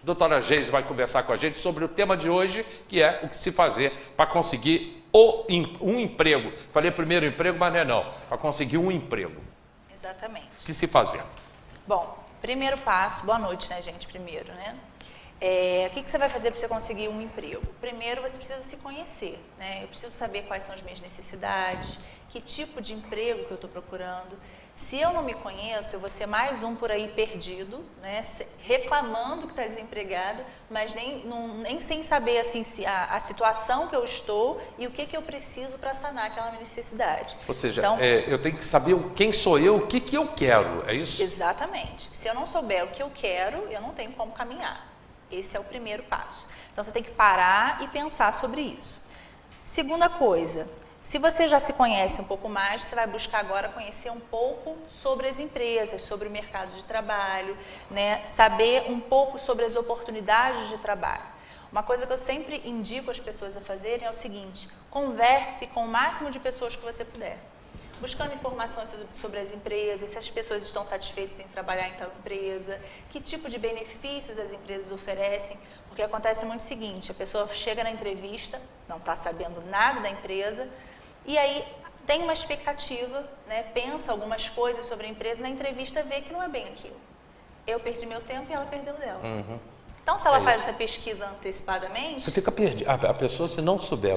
Doutora Geise vai conversar com a gente sobre o tema de hoje, que é o que se fazer para conseguir um emprego. Falei primeiro emprego, mas não é não. Para conseguir um emprego. Exatamente. O que se fazer? Bom, primeiro passo, boa noite, né, gente, primeiro, né? O que você vai fazer para você conseguir um emprego? Primeiro, você precisa se conhecer, né? Eu preciso saber quais são as minhas necessidades, que tipo de emprego que eu estou procurando. Se eu não me conheço, eu vou ser mais um por aí perdido, né? Reclamando que está desempregado, mas nem sem saber assim, a situação que eu estou e o que eu preciso para sanar aquela minha necessidade. Ou seja, então, eu tenho que saber quem sou eu, o que eu quero, é isso? Exatamente. Se eu não souber o que eu quero, eu não tenho como caminhar. Esse é o primeiro passo. Então, você tem que parar e pensar sobre isso. Segunda coisa, se você já se conhece um pouco mais, você vai buscar agora conhecer um pouco sobre as empresas, sobre o mercado de trabalho, né? Saber um pouco sobre as oportunidades de trabalho. Uma coisa que eu sempre indico as pessoas a fazerem é o seguinte: converse com o máximo de pessoas que você puder. Buscando informações sobre as empresas, se as pessoas estão satisfeitas em trabalhar em tal empresa, que tipo de benefícios as empresas oferecem, porque acontece muito o seguinte: a pessoa chega na entrevista, não está sabendo nada da empresa, e aí tem uma expectativa, né, pensa algumas coisas sobre a empresa, na entrevista vê que não é bem aquilo. Eu perdi meu tempo e ela perdeu dela. Uhum. Então, se ela faz essa pesquisa antecipadamente... Você fica perdido. A pessoa, se não souber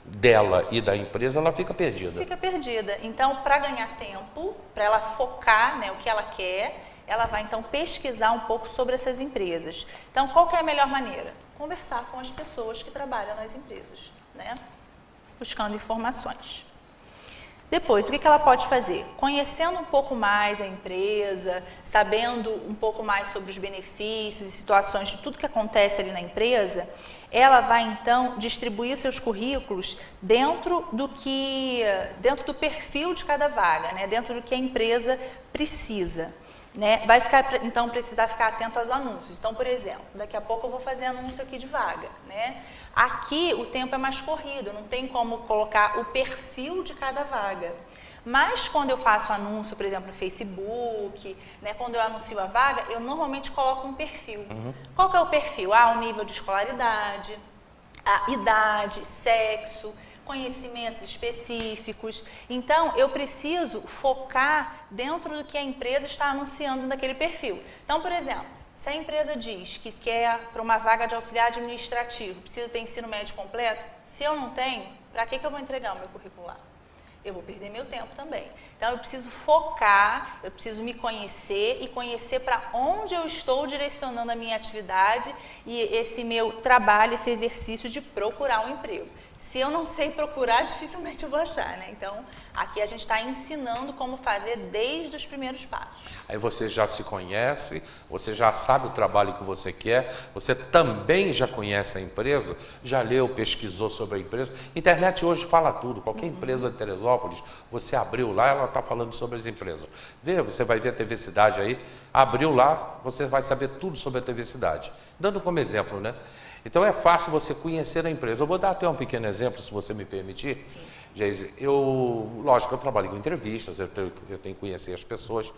dela e da empresa, ela fica perdida. Fica perdida. Então, para ganhar tempo, para ela focar, né, o que ela quer, ela vai, então, pesquisar um pouco sobre essas empresas. Então, qual que é a melhor maneira? Conversar com as pessoas que trabalham nas empresas, né? Buscando informações. Depois, o que ela pode fazer? Conhecendo um pouco mais a empresa, sabendo um pouco mais sobre os benefícios e situações de tudo que acontece ali na empresa, ela vai então distribuir os seus currículos dentro do perfil de cada vaga, né? Dentro do que a empresa precisa. Né? Vai então precisar ficar atento aos anúncios. Então, por exemplo, daqui a pouco eu vou fazer anúncio aqui de vaga, né? Aqui o tempo é mais corrido, não tem como colocar o perfil de cada vaga. Mas quando eu faço anúncio, por exemplo, no Facebook, né, quando eu anuncio a vaga, eu normalmente coloco um perfil. Uhum. Qual que é o perfil? O nível de escolaridade, a idade, sexo, conhecimentos específicos. Então, eu preciso focar dentro do que a empresa está anunciando naquele perfil. Então, por exemplo, se a empresa diz que quer para uma vaga de auxiliar administrativo, precisa ter ensino médio completo, se eu não tenho, para que eu vou entregar o meu currículo lá? Eu vou perder meu tempo também. Então, eu preciso focar, eu preciso me conhecer e conhecer para onde eu estou direcionando a minha atividade e esse meu trabalho, esse exercício de procurar um emprego. Se eu não sei procurar, dificilmente eu vou achar, né? Então, aqui a gente está ensinando como fazer desde os primeiros passos. Aí você já se conhece, você já sabe o trabalho que você quer, você também já conhece a empresa, já leu, pesquisou sobre a empresa. Internet hoje fala tudo, qualquer empresa de Teresópolis, você abriu lá, ela está falando sobre as empresas. Você vai ver a TV Cidade aí, abriu lá, você vai saber tudo sobre a TV Cidade. Dando como exemplo, né? Então é fácil você conhecer a empresa. Eu vou dar até um pequeno exemplo, se você me permitir. Sim. Geise, lógico, eu trabalho com entrevistas, eu tenho que conhecer as pessoas.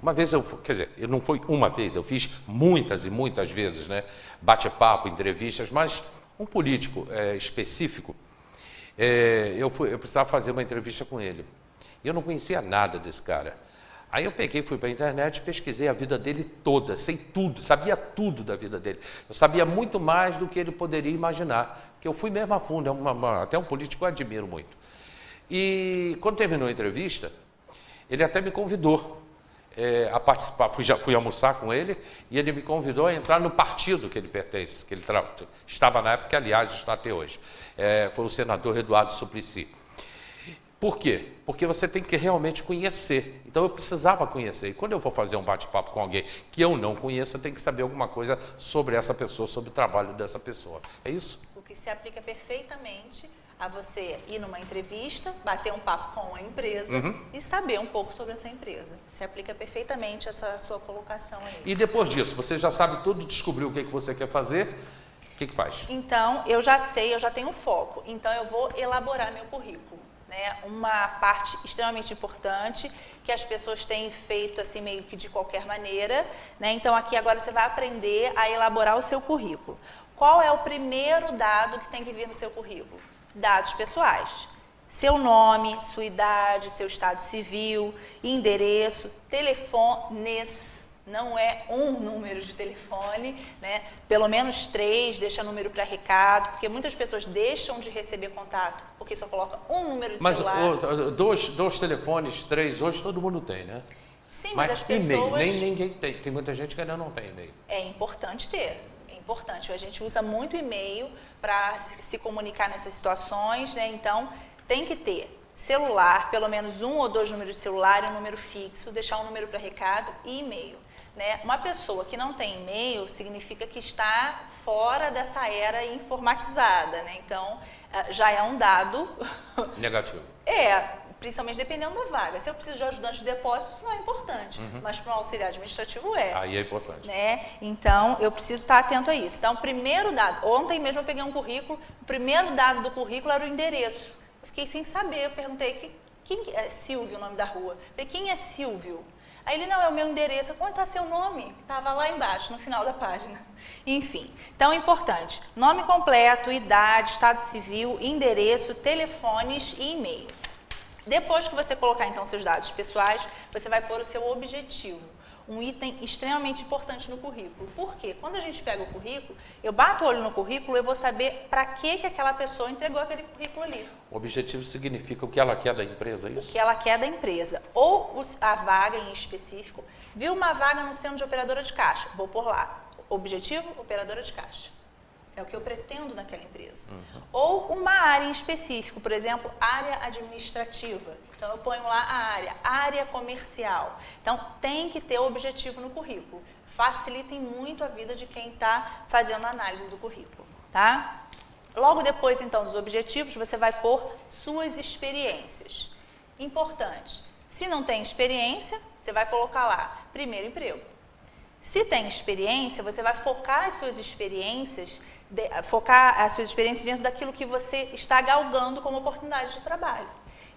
Uma vez não foi uma vez, eu fiz muitas e muitas vezes, né? Bate-papo, entrevistas, mas um político específico, eu precisava fazer uma entrevista com ele. Eu não conhecia nada desse cara. Aí eu fui para a internet, pesquisei a vida dele toda, sei tudo, sabia tudo da vida dele. Eu sabia muito mais do que ele poderia imaginar, porque eu fui mesmo a fundo, até um político que eu admiro muito. E quando terminou a entrevista, ele até me convidou a participar, fui almoçar com ele, e ele me convidou a entrar no partido que ele pertence, que ele estava na época, que aliás está até hoje. Foi o senador Eduardo Suplicy. Por quê? Porque você tem que realmente conhecer. Então eu precisava conhecer. E quando eu vou fazer um bate-papo com alguém que eu não conheço, eu tenho que saber alguma coisa sobre essa pessoa, sobre o trabalho dessa pessoa. É isso? O que se aplica perfeitamente a você ir numa entrevista, bater um papo com a empresa e saber um pouco sobre essa empresa. Se aplica perfeitamente essa sua colocação aí. E depois disso, você já sabe tudo, descobriu o que você quer fazer, o que faz? Então, eu já sei, eu já tenho foco. Então, eu vou elaborar meu currículo. né? Uma parte extremamente importante que as pessoas têm feito assim meio que de qualquer maneira, né? Então aqui agora você vai aprender a elaborar o seu currículo. Qual é o primeiro dado que tem que vir no seu currículo? Dados pessoais. Seu nome, sua idade, seu estado civil, endereço, telefones, não é um número de telefone, né? Pelo menos 3, deixa número para recado, porque muitas pessoas deixam de receber contato porque só coloca um número de celular. Mas dois telefones, 3, hoje todo mundo tem, né? Sim, mas as pessoas... e-mail, nem ninguém tem. Tem muita gente que ainda não tem e-mail. É importante ter. É importante. A gente usa muito e-mail para se comunicar nessas situações, né? Então, tem que ter celular, pelo menos 1 ou 2 números de celular, um número fixo, deixar um número para recado e e-mail. Né? Uma pessoa que não tem e-mail significa que está fora dessa era informatizada, né? Então, já é um dado... Negativo. Principalmente dependendo da vaga. Se eu preciso de ajudante de depósitos, não é importante, mas para um auxiliar administrativo é. Aí é importante. Né? Então, eu preciso estar atento a isso. Então, o primeiro dado, ontem mesmo eu peguei um currículo, o primeiro dado do currículo era o endereço. Eu fiquei sem saber, eu perguntei, quem é Silvio, o nome da rua? Eu falei, quem é Silvio? Aí ele, não, é o meu endereço. Onde está seu nome? Estava lá embaixo, no final da página. Enfim, então é importante. Nome completo, idade, estado civil, endereço, telefones e e-mail. Depois que você colocar, então, seus dados pessoais, você vai pôr o seu objetivo. Um item extremamente importante no currículo. Por quê? Quando a gente pega o currículo, eu bato o olho no currículo, eu vou saber para que aquela pessoa entregou aquele currículo ali. O objetivo significa o que ela quer da empresa, é isso? O que ela quer da empresa. Ou a vaga em específico. Viu uma vaga no centro de operadora de caixa? Vou pôr lá. Objetivo, operadora de caixa. É o que eu pretendo naquela empresa. Ou uma área em específico, por exemplo, área administrativa. Então, eu ponho lá a área comercial. Então, tem que ter objetivo no currículo. Facilitem muito a vida de quem está fazendo a análise do currículo, tá? Logo depois, então, dos objetivos, você vai pôr suas experiências. Importante. Se não tem experiência, você vai colocar lá, primeiro emprego. Se tem experiência, você vai focar as suas experiências dentro daquilo que você está galgando como oportunidade de trabalho.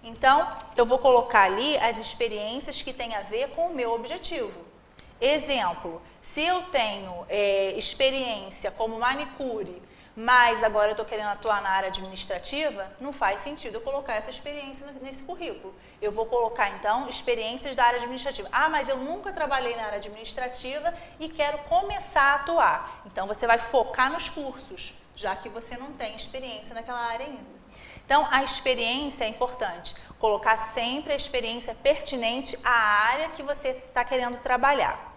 Então, eu vou colocar ali as experiências que têm a ver com o meu objetivo. Exemplo, se eu tenho experiência como manicure, mas agora eu estou querendo atuar na área administrativa, não faz sentido eu colocar essa experiência nesse currículo. Eu vou colocar, então, experiências da área administrativa. Ah, mas eu nunca trabalhei na área administrativa e quero começar a atuar. Então, você vai focar nos cursos, já que você não tem experiência naquela área ainda. Então, a experiência é importante. Colocar sempre a experiência pertinente à área que você está querendo trabalhar.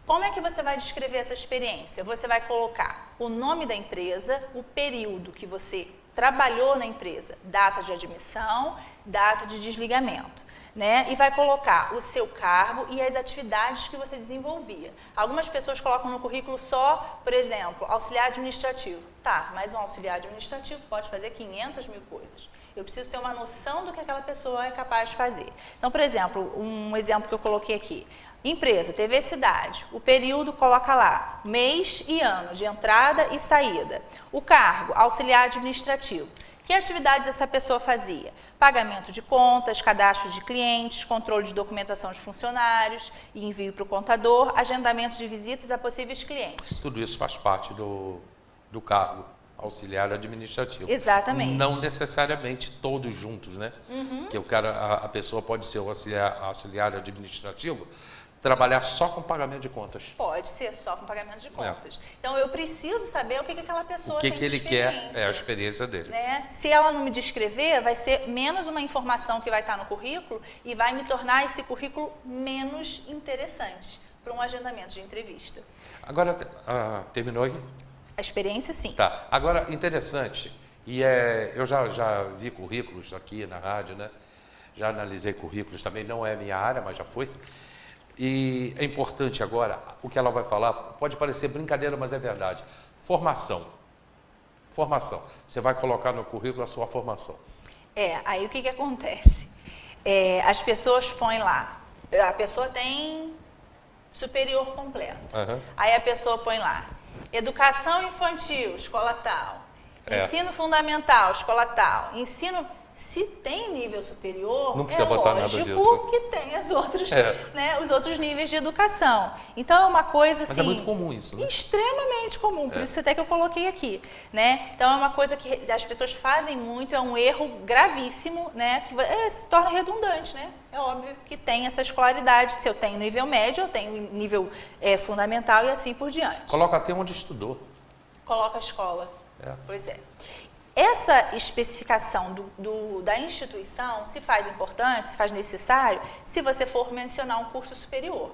Como é que você vai descrever essa experiência? Você vai colocar o nome da empresa, o período que você trabalhou na empresa, data de admissão, data de desligamento, né? E vai colocar o seu cargo e as atividades que você desenvolvia. Algumas pessoas colocam no currículo só, por exemplo, auxiliar administrativo. Tá, mas um auxiliar administrativo pode fazer 500 mil coisas. Eu preciso ter uma noção do que aquela pessoa é capaz de fazer. Então, por exemplo, um exemplo que eu coloquei aqui. Empresa, TV Cidade, o período coloca lá, mês e ano de entrada e saída. O cargo, auxiliar administrativo. Que atividades essa pessoa fazia? Pagamento de contas, cadastro de clientes, controle de documentação de funcionários, envio para o contador, agendamento de visitas a possíveis clientes. Tudo isso faz parte do cargo auxiliar administrativo. Exatamente. Não necessariamente todos juntos, né? Que a pessoa pode ser o auxiliar administrativo, trabalhar só com pagamento de contas. Pode ser só com pagamento de contas. Então, eu preciso saber o que aquela pessoa tem de experiência. O que ele quer é a experiência dele. Né? Se ela não me descrever, vai ser menos uma informação que vai estar no currículo e vai me tornar esse currículo menos interessante para um agendamento de entrevista. Agora, terminou aí? A experiência, sim. Tá. Agora, interessante, eu já vi currículos aqui na rádio, né? Já analisei currículos também, não é a minha área, mas já foi. E é importante agora, o que ela vai falar, pode parecer brincadeira, mas é verdade. Formação. Formação. Você vai colocar no currículo a sua formação. Aí o que acontece? As pessoas põem lá, a pessoa tem superior completo. Aí a pessoa põe lá, educação infantil, escola tal. Ensino fundamental, escola tal. Ensino Se tem nível superior, não precisa botar nada lógico disso. que tem os outros níveis de educação. Então, é uma coisa assim... Mas é muito comum isso, né? Extremamente comum, por isso até que eu coloquei aqui, né? Então, é uma coisa que as pessoas fazem muito, é um erro gravíssimo, né? Que se torna redundante, né? É óbvio que tem essa escolaridade. Se eu tenho nível médio, eu tenho nível fundamental e assim por diante. Coloca até onde estudou. Coloca a escola. Pois é. Essa especificação da instituição se faz importante, se faz necessário, se você for mencionar um curso superior.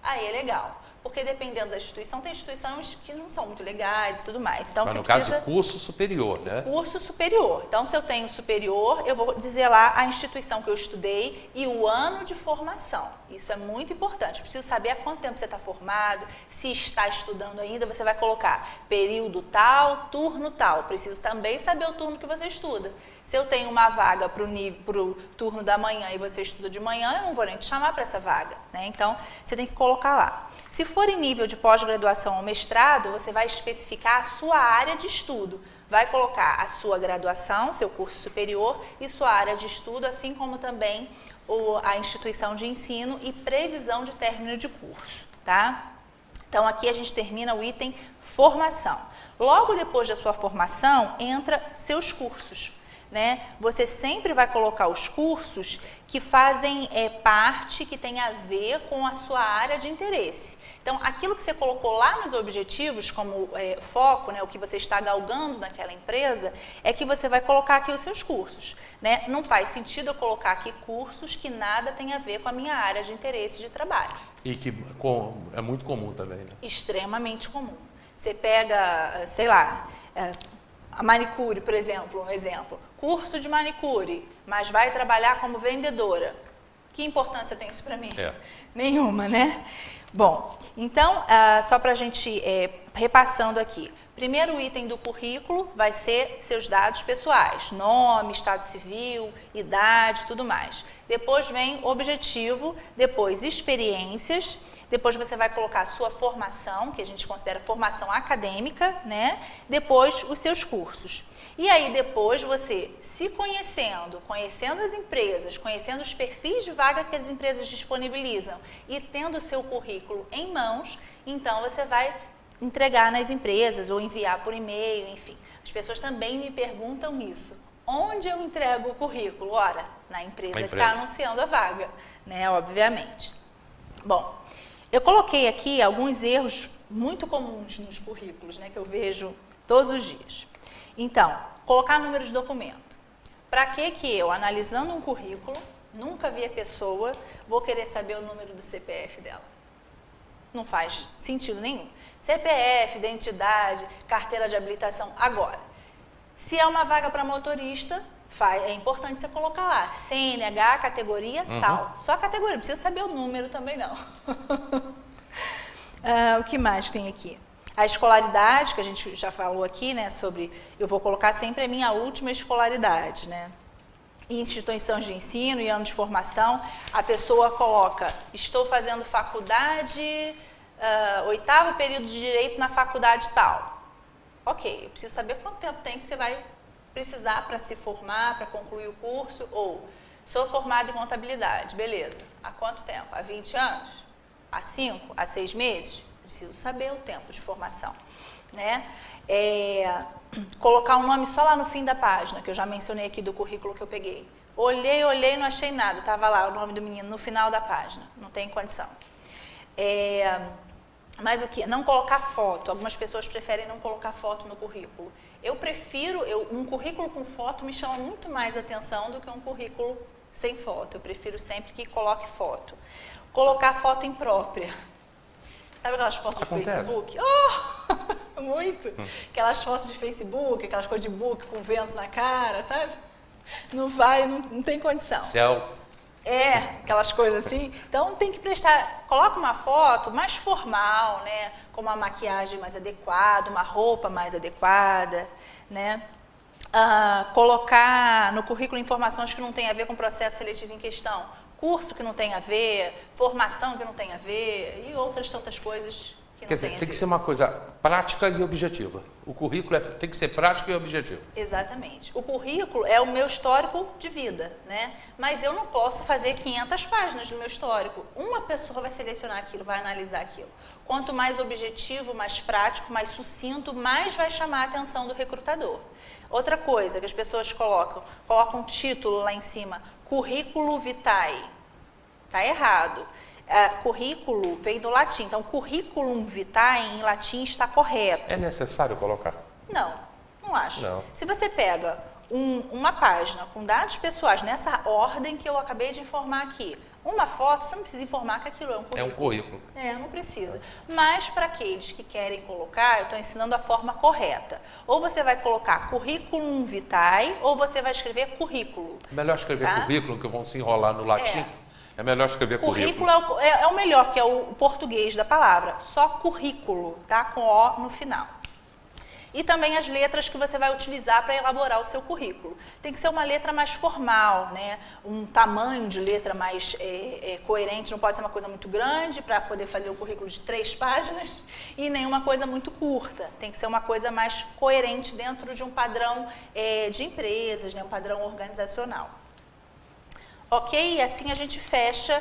Aí é legal, porque dependendo da instituição, tem instituições que não são muito legais e tudo mais. Então, mas você no precisa... caso, curso superior, né? Curso superior. Então, se eu tenho superior, eu vou dizer lá a instituição que eu estudei e o ano de formação. Isso é muito importante. Eu preciso saber há quanto tempo você está formado, se está estudando ainda, você vai colocar período tal, turno tal. Preciso também saber o turno que você estuda. Se eu tenho uma vaga para o turno da manhã e você estuda de manhã, eu não vou nem te chamar para essa vaga, né? Então, você tem que colocar lá. Se for em nível de pós-graduação ou mestrado, você vai especificar a sua área de estudo. Vai colocar a sua graduação, seu curso superior e sua área de estudo, assim como também a instituição de ensino e previsão de término de curso, tá? Então, aqui a gente termina o item formação. Logo depois da sua formação, entra seus cursos. Né? Você sempre vai colocar os cursos que fazem parte, que tem a ver com a sua área de interesse. Então, aquilo que você colocou lá nos objetivos como foco, né, o que você está galgando naquela empresa, é que você vai colocar aqui os seus cursos. Né? Não faz sentido eu colocar aqui cursos que nada tem a ver com a minha área de interesse de trabalho. E que é muito comum também, né? Extremamente comum. Você pega, sei lá... a manicure, por exemplo, um exemplo. Curso de manicure, mas vai trabalhar como vendedora. Que importância tem isso para mim? Nenhuma, né? Bom, então, só para a gente repassando aqui. Primeiro item do currículo vai ser seus dados pessoais, nome, estado civil, idade, tudo mais. Depois vem objetivo, depois experiências. Depois você vai colocar a sua formação, que a gente considera formação acadêmica, né? Depois os seus cursos. E aí depois você se conhecendo, conhecendo as empresas, conhecendo os perfis de vaga que as empresas disponibilizam e tendo o seu currículo em mãos, então você vai entregar nas empresas ou enviar por e-mail, enfim. As pessoas também me perguntam isso. Onde eu entrego o currículo? Ora, na empresa que está anunciando a vaga, né? Obviamente. Bom, eu coloquei aqui alguns erros muito comuns nos currículos, né, que eu vejo todos os dias. Então, colocar número de documento. Para que eu, analisando um currículo, nunca vi a pessoa, vou querer saber o número do CPF dela? Não faz sentido nenhum. CPF, identidade, carteira de habilitação. Agora, se é uma vaga para motorista, é importante você colocar lá, CNH, categoria, tal. Só a categoria, não precisa saber o número também não. O que mais tem aqui? A escolaridade, que a gente já falou aqui, né, sobre, eu vou colocar sempre a minha última escolaridade, né. Em instituições de ensino e ano de formação, a pessoa coloca, estou fazendo faculdade, 8º período de direito na faculdade tal. Ok, eu preciso saber quanto tempo tem que você vai precisar para se formar, para concluir o curso, ou sou formado em contabilidade, beleza. Há quanto tempo? Há 20 anos? Há 5? Há 6 meses? Preciso saber o tempo de formação, né? Colocar um nome só lá no fim da página, que eu já mencionei aqui do currículo que eu peguei. Olhei, não achei nada, estava lá o nome do menino no final da página, não tem condição. Mas o que? Não colocar foto. Algumas pessoas preferem não colocar foto no currículo. Eu prefiro, um currículo com foto me chama muito mais atenção do que um currículo sem foto. Eu prefiro sempre que coloque foto. Colocar foto imprópria. Sabe aquelas fotos de Facebook? Oh, muito! Aquelas fotos de Facebook, aquelas coisas de book com vento na cara, sabe? Não vai, não tem condição. Selfie. Aquelas coisas assim. Então tem que prestar, coloca uma foto mais formal, né? Com uma maquiagem mais adequada, uma roupa mais adequada, né? Colocar no currículo informações que não tem a ver com o processo seletivo em questão. Curso que não tem a ver, formação que não tem a ver e outras tantas coisas que não Quer dizer, tem a tem que ver. ser uma coisa prática e objetiva. O currículo tem que ser prático e objetivo. Exatamente. O currículo é o meu histórico de vida, né? Mas eu não posso fazer 500 páginas do meu histórico. Uma pessoa vai selecionar aquilo, vai analisar aquilo. Quanto mais objetivo, mais prático, mais sucinto, mais vai chamar a atenção do recrutador. Outra coisa que as pessoas colocam um título lá em cima, currículo vitae. Está errado. Currículo vem do latim, então curriculum vitae em latim está correto. É necessário colocar? Não acho. Não. Se você pega uma página com dados pessoais nessa ordem que eu acabei de informar aqui, uma foto, você não precisa informar que aquilo é um currículo. É um currículo. Não precisa. Mas para aqueles que querem colocar, eu estou ensinando a forma correta. Ou você vai colocar curriculum vitae, ou você vai escrever currículo. É melhor escrever Tá? currículo, que vão se enrolar no latim. É melhor escrever currículo. Currículo é o melhor, que é o português da palavra. Só currículo, tá? Com O no final. E também as letras que você vai utilizar para elaborar o seu currículo. Tem que ser uma letra mais formal, né? Um tamanho de letra mais coerente, não pode ser uma coisa muito grande para poder fazer o currículo de 3 páginas e nem uma coisa muito curta. Tem que ser uma coisa mais coerente dentro de um padrão de empresas, né? Um padrão organizacional. Ok? E assim a gente fecha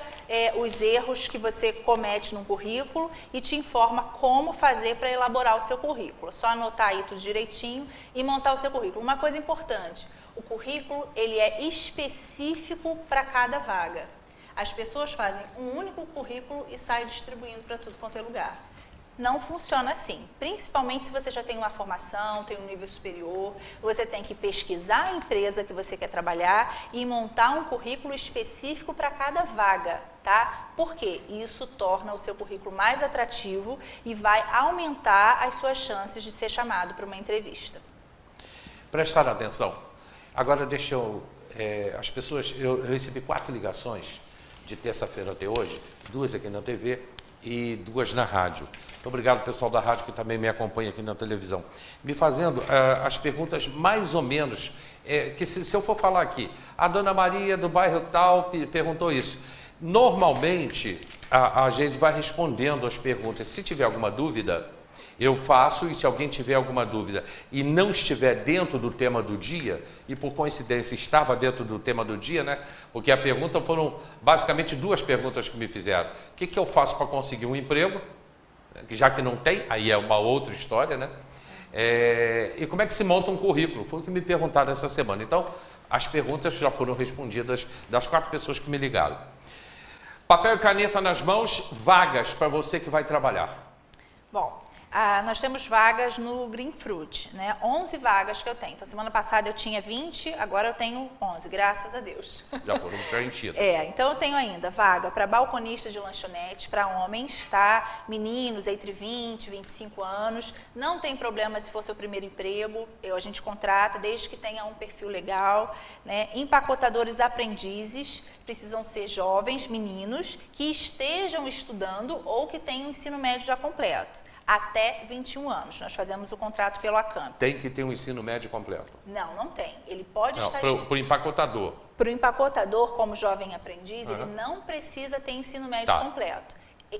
os erros que você comete no currículo e te informa como fazer para elaborar o seu currículo. É só anotar aí tudo direitinho e montar o seu currículo. Uma coisa importante, o currículo ele é específico para cada vaga. As pessoas fazem um único currículo e saem distribuindo para tudo quanto é lugar. Não funciona assim, principalmente se você já tem uma formação, tem um nível superior, você tem que pesquisar a empresa que você quer trabalhar e montar um currículo específico para cada vaga, tá? Por quê? Isso torna o seu currículo mais atrativo e vai aumentar as suas chances de ser chamado para uma entrevista. Prestar atenção. Agora deixa eu... as pessoas... Eu recebi 4 ligações de terça-feira até hoje, 2 aqui na TV e 2 na rádio. Muito obrigado, pessoal da rádio, que também me acompanha aqui na televisão. Me fazendo as perguntas mais ou menos, que se eu for falar aqui, a dona Maria do bairro tal perguntou isso. Normalmente, a Geise vai respondendo as perguntas. Se tiver alguma dúvida, eu faço, e se alguém tiver alguma dúvida e não estiver dentro do tema do dia, e por coincidência estava dentro do tema do dia, né? Porque a pergunta foram basicamente 2 perguntas que me fizeram. O que eu faço para conseguir um emprego? Já que não tem, aí é uma outra história, né? E como é que se monta um currículo? Foi o que me perguntaram essa semana. Então, as perguntas já foram respondidas das 4 pessoas que me ligaram. Papel e caneta nas mãos, vagas para você que vai trabalhar. Bom, nós temos vagas no Green Fruit, né? 11 vagas que eu tenho. Então, semana passada eu tinha 20, agora eu tenho 11, graças a Deus. Já foram preenchidas. Então eu tenho ainda vaga para balconista de lanchonete, para homens, tá? Meninos entre 20 e 25 anos. Não tem problema se for seu primeiro emprego, a gente contrata, desde que tenha um perfil legal, né? Empacotadores aprendizes, precisam ser jovens, meninos, que estejam estudando ou que tenham ensino médio já completo. Até 21 anos. Nós fazemos o contrato pelo Acamp. Tem que ter um ensino médio completo? Não tem. Ele pode estar... Para o empacotador? Para o empacotador, como jovem aprendiz, ele não precisa ter ensino médio completo.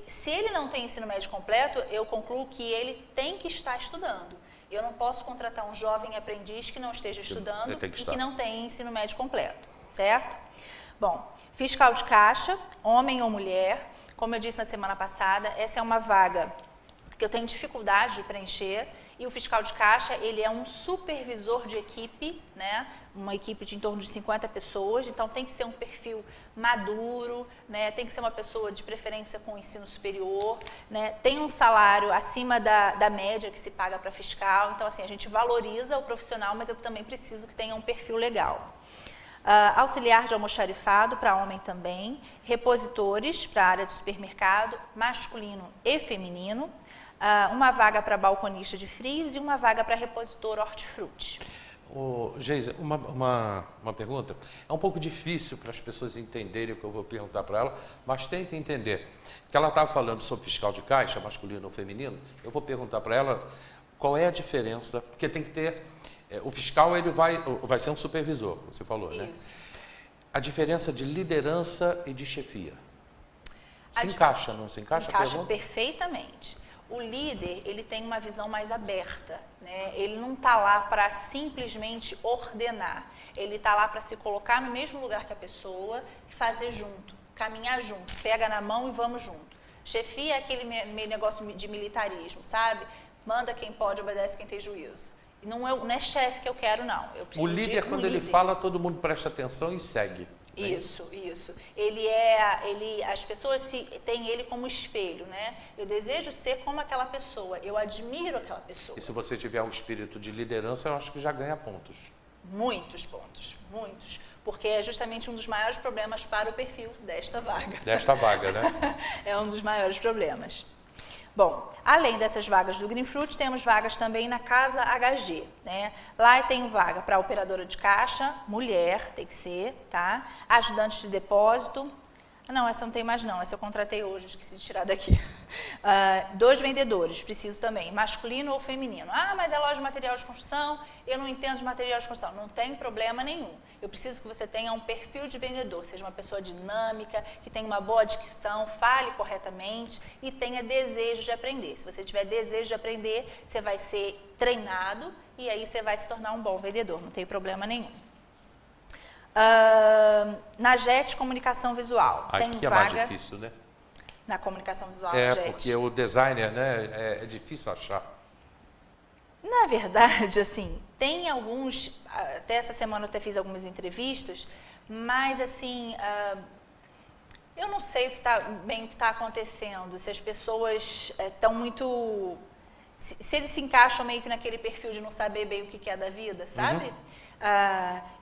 Se ele não tem ensino médio completo, eu concluo que ele tem que estar estudando. Eu não posso contratar um jovem aprendiz que não esteja estudando e que não tem ensino médio completo, certo? Bom, fiscal de caixa, homem ou mulher, como eu disse na semana passada, essa é uma vaga que eu tenho dificuldade de preencher, e o fiscal de caixa, ele é um supervisor de equipe, né? Uma equipe de em torno de 50 pessoas, então tem que ser um perfil maduro, né? Tem que ser uma pessoa de preferência com ensino superior, né? Tem um salário acima da média que se paga para fiscal, então assim, a gente valoriza o profissional, mas eu também preciso que tenha um perfil legal. Auxiliar de almoxarifado para homem também, repositores para a área de supermercado, masculino e feminino, uma vaga para balconista de frios e uma vaga para repositor hortifruti. Geise, uma pergunta. É um pouco difícil para as pessoas entenderem o que eu vou perguntar para ela, mas tenta entender. Que ela estava falando sobre fiscal de caixa, masculino ou feminino, eu vou perguntar para ela qual é a diferença, porque tem que ter... o fiscal ele vai ser um supervisor, você falou, né? Isso. A diferença de liderança e de chefia. Se encaixa, não se encaixa a pergunta? Perfeitamente. O líder, ele tem uma visão mais aberta, né? Ele não está lá para simplesmente ordenar. Ele está lá para se colocar no mesmo lugar que a pessoa e fazer junto, caminhar junto, pega na mão e vamos junto. Chefia é aquele meio negócio de militarismo, sabe? Manda quem pode, obedece quem tem juízo. Não é chefe que eu quero, não. Eu O líder, quando ele fala, todo mundo presta atenção e segue. Isso. As pessoas têm ele como espelho, né? Eu desejo ser como aquela pessoa, eu admiro aquela pessoa. E se você tiver um espírito de liderança, eu acho que já ganha pontos. Muitos pontos, muitos. Porque é justamente um dos maiores problemas para o perfil desta vaga. Desta vaga, né? É um dos maiores problemas. Bom, além dessas vagas do Greenfruit, temos vagas também na Casa HG, né? Lá tem vaga para operadora de caixa, mulher, tem que ser, tá? Ajudante de depósito. Não, essa não tem mais não, essa eu contratei hoje, esqueci de tirar daqui. 2 vendedores, preciso também, masculino ou feminino. Ah, mas é loja de material de construção, eu não entendo de material de construção. Não tem problema nenhum. Eu preciso que você tenha um perfil de vendedor, seja uma pessoa dinâmica, que tenha uma boa dicção, fale corretamente e tenha desejo de aprender. Se você tiver desejo de aprender, você vai ser treinado e aí você vai se tornar um bom vendedor, não tem problema nenhum. Na JET Comunicação Visual. Aqui tem é vaga mais difícil, né? na comunicação visual. Porque o designer, né, é difícil achar. Na verdade, assim, tem alguns, até essa semana eu até fiz algumas entrevistas, mas assim, eu não sei o que está acontecendo, se as pessoas estão muito, se eles se encaixam meio que naquele perfil de não saber bem o que é da vida, sabe?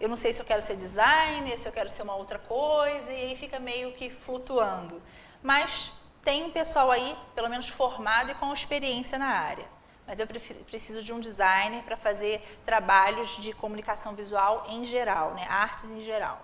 Eu não sei se eu quero ser designer, se eu quero ser uma outra coisa, e aí fica meio que flutuando. Mas tem um pessoal aí, pelo menos formado e com experiência na área. Mas eu preciso de um designer para fazer trabalhos de comunicação visual em geral, né? Artes em geral.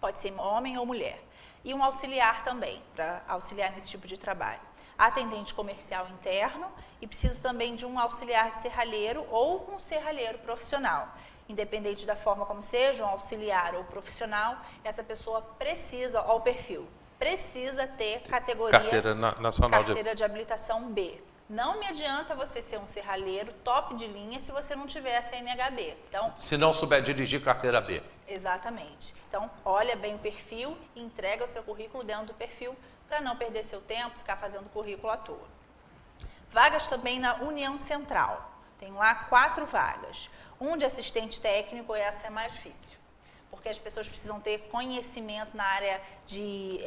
Pode ser homem ou mulher. E um auxiliar também, para auxiliar nesse tipo de trabalho. Atendente comercial interno e preciso também de um auxiliar de serralheiro ou um serralheiro profissional. Independente da forma como seja, um auxiliar ou profissional, essa pessoa precisa, ó, o perfil, precisa ter Carteira Nacional de Habilitação B. Não me adianta você ser um serralheiro top de linha se você não tiver a CNHB. Então, se não souber dirigir carteira B. Exatamente. Então, olha bem o perfil e entrega o seu currículo dentro do perfil para não perder seu tempo, ficar fazendo currículo à toa. Vagas também na União Central. Tem lá 4 vagas. Um de assistente técnico, essa é mais difícil, porque as pessoas precisam ter conhecimento na área de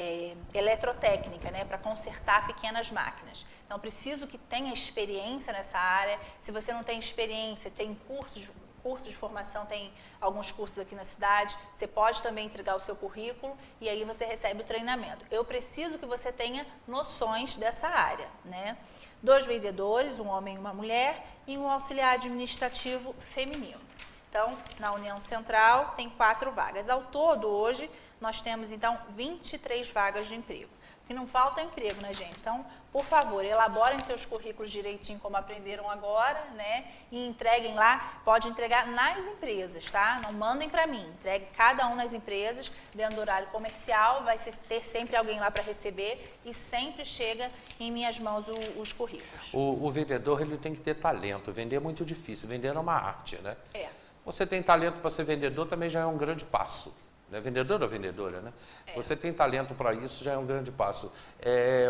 eletrotécnica, né, para consertar pequenas máquinas. Então, preciso que tenha experiência nessa área. Se você não tem experiência, tem cursos de formação, tem alguns cursos aqui na cidade, você pode também entregar o seu currículo e aí você recebe o treinamento. Eu preciso que você tenha noções dessa área, né? 2 vendedores, um homem e uma mulher, e um auxiliar administrativo feminino. Então, na União Central tem 4 vagas. Ao todo, hoje, nós temos, então, 23 vagas de emprego. Porque não falta emprego, né, gente? Então, por favor, elaborem seus currículos direitinho, como aprenderam agora, né? E entreguem lá. Pode entregar nas empresas, tá? Não mandem para mim. Entregue cada um nas empresas, dentro do horário comercial. Vai ter sempre alguém lá para receber e sempre chega em minhas mãos os currículos. O vendedor, ele tem que ter talento. Vender é muito difícil. Vender é uma arte, né? É. Você tem talento para ser vendedor, também já é um grande passo. Né? Vendedor ou vendedora, né? Você tem talento para isso, já é um grande passo.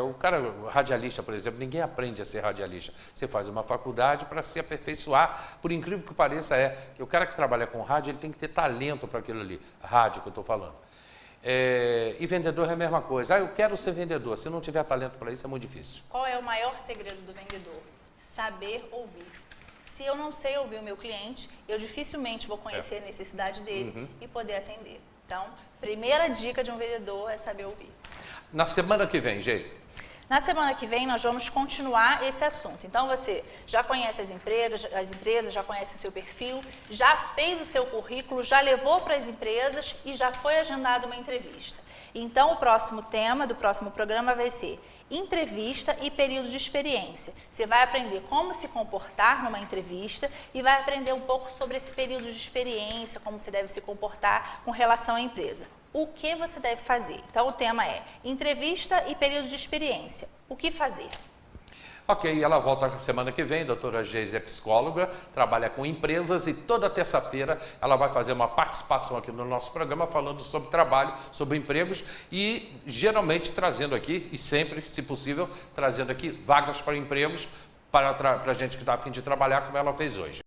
O cara, radialista, por exemplo, ninguém aprende a ser radialista. Você faz uma faculdade para se aperfeiçoar. Por incrível que pareça, que o cara que trabalha com rádio, ele tem que ter talento para aquilo ali. Rádio que eu estou falando. E vendedor é a mesma coisa. Eu quero ser vendedor. Se não tiver talento para isso, é muito difícil. Qual é o maior segredo do vendedor? Saber ouvir. Se eu não sei ouvir o meu cliente, eu dificilmente vou conhecer a necessidade dele e poder atender. Então, primeira dica de um vendedor é saber ouvir. Na semana que vem, Geise? Na semana que vem, nós vamos continuar esse assunto. Então, você já conhece as empresas, já conhece o seu perfil, já fez o seu currículo, já levou para as empresas e já foi agendada uma entrevista. Então, o próximo tema do próximo programa vai ser entrevista e período de experiência. Você vai aprender como se comportar numa entrevista e vai aprender um pouco sobre esse período de experiência, como você deve se comportar com relação à empresa. O que você deve fazer? Então, o tema é entrevista e período de experiência. O que fazer? Ok, ela volta semana que vem, a doutora Geise é psicóloga, trabalha com empresas e toda terça-feira ela vai fazer uma participação aqui no nosso programa falando sobre trabalho, sobre empregos e geralmente trazendo aqui, e sempre, se possível, trazendo aqui vagas para empregos para a gente que está a fim de trabalhar como ela fez hoje.